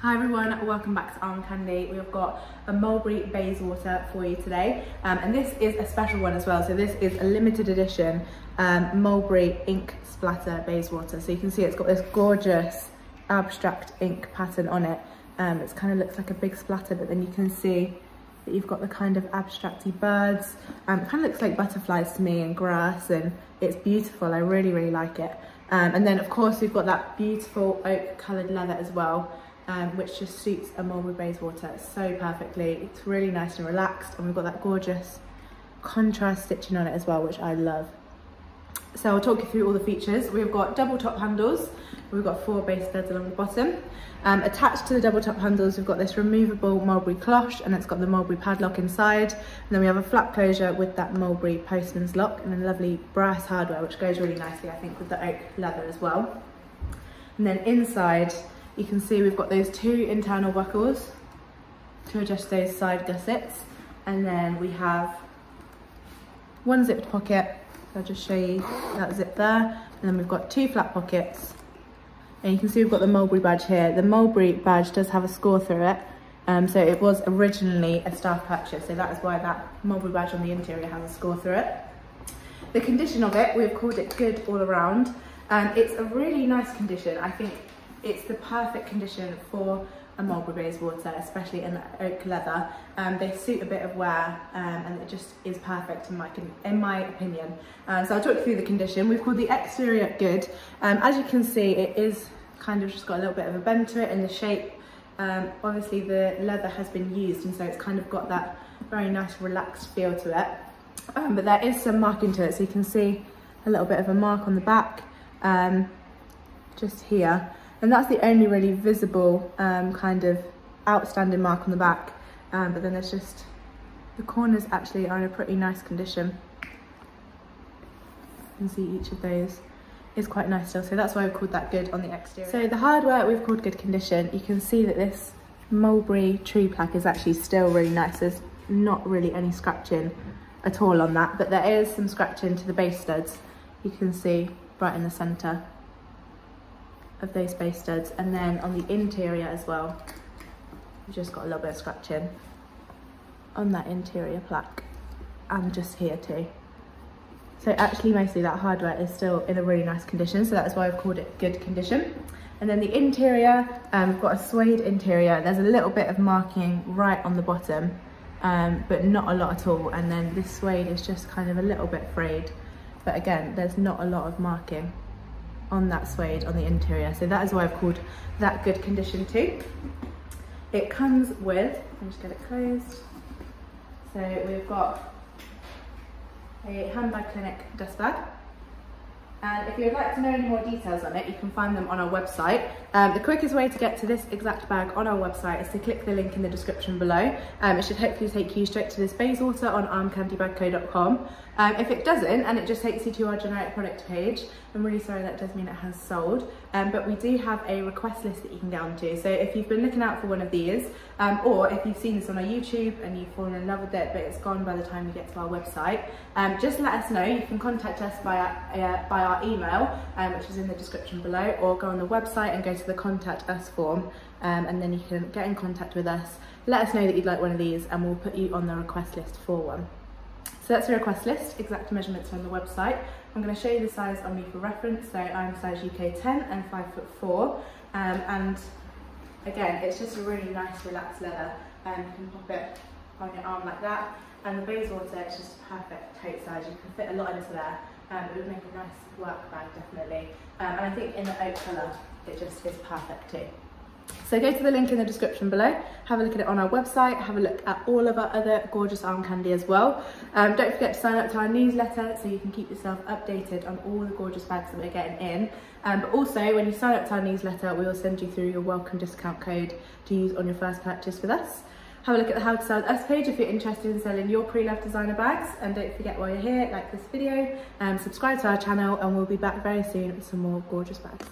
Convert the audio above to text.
Hi everyone, welcome back to Armcandy. We've got a Mulberry Bayswater for you today, and this is a special one as well. So this is a limited edition Mulberry ink splatter Bayswater. So you can see it's got this gorgeous abstract ink pattern on it. It kind of looks like a big splatter, but then you can see that you've got the kind of abstracty birds. It kind of looks like butterflies to me and grass, and it's beautiful. I really like it. And then of course we've got that beautiful oak coloured leather as well. Which just suits a Mulberry Bayswater so perfectly. It's really nice and relaxed, and we've got that gorgeous contrast stitching on it as well, which I love. So I'll talk you through all the features. We've got double top handles. We've got 4 base studs along the bottom. Attached to the double top handles, we've got this removable Mulberry cloche, and it's got the Mulberry padlock inside. And then we have a flap closure with that Mulberry postman's lock, and then lovely brass hardware, which goes really nicely, I think, with the oak leather as well. And then inside, you can see we've got those 2 internal buckles to adjust those side gussets, and then we have 1 zipped pocket. So I'll just show you that zip there, and then we've got 2 flat pockets, and you can see we've got the Mulberry badge here. The Mulberry badge does have a score through it, so it was originally a staff purchase, so that is why that Mulberry badge on the interior has a score through it. The condition of it, we've called it good all around, and it's a really nice condition. I think it's the perfect condition for a Mulberry Bayswater, especially in the oak leather. They suit a bit of wear, and it just is perfect in my opinion. So I'll talk you through the condition. We've called the exterior good. As you can see, it is kind of just got a little bit of a bend to it in the shape. Obviously the leather has been used, and so it's kind of got that very nice relaxed feel to it. But there is some marking to it, so you can see a little bit of a mark on the back, just here. And that's the only really visible kind of outstanding mark on the back. But then there's just, the corners actually are in a pretty nice condition. You can see each of those is quite nice still. So that's why we've called that good on the exterior. So the hardware we've called good condition. You can see that this Mulberry tree plaque is actually still really nice. There's not really any scratching at all on that, but there is some scratching to the base studs. You can see right in the centre of those base studs, and then on the interior as well, we've just got a little bit of scratching on that interior plaque, and just here too. So actually mostly that hardware is still in a really nice condition, so that's why I've called it good condition. And then the interior, we've got a suede interior. There's a little bit of marking right on the bottom, but not a lot at all, and then this suede is just kind of a little bit frayed, but again, there's not a lot of marking on that suede on the interior, so that is why I've called that good condition too. It comes with, I'll just get it closed, so we've got a handbag clinic dust bag, and if you'd like to know any more details on it, you can find them on our website. The quickest way to get to this exact bag on our website is to click the link in the description below. It should hopefully take you straight to this Bayswater on armcandybagco.com. If it doesn't, and it just takes you to our generic product page, I'm really sorry, that does mean it has sold, but we do have a request list that you can get onto. So if you've been looking out for one of these, or if you've seen this on our YouTube and you've fallen in love with it, but it's gone by the time you get to our website, just let us know. You can contact us by our email, which is in the description below, or go on the website and go to the contact us form, and then you can get in contact with us, let us know that you'd like one of these, and we'll put you on the request list for one. So that's the request list, exact measurements on the website. I'm going to show you the size on me for reference. So I'm size UK 10 and 5'4", and again, it's just a really nice relaxed leather. You can pop it on your arm like that, and the Bayswater is just a perfect tote size. You can fit a lot into there. It would make a nice work bag, definitely. And I think in the oak colour, it just is perfect too. So go to the link in the description below, have a look at it on our website, have a look at all of our other gorgeous Armcandy as well. Don't forget to sign up to our newsletter so you can keep yourself updated on all the gorgeous bags that we're getting in. But also, when you sign up to our newsletter, we will send you through your welcome discount code to use on your first purchase with us. Have a look at the How to Sell With Us page if you're interested in selling your pre-loved designer bags. And don't forget, while you're here, like this video, subscribe to our channel, and we'll be back very soon with some more gorgeous bags.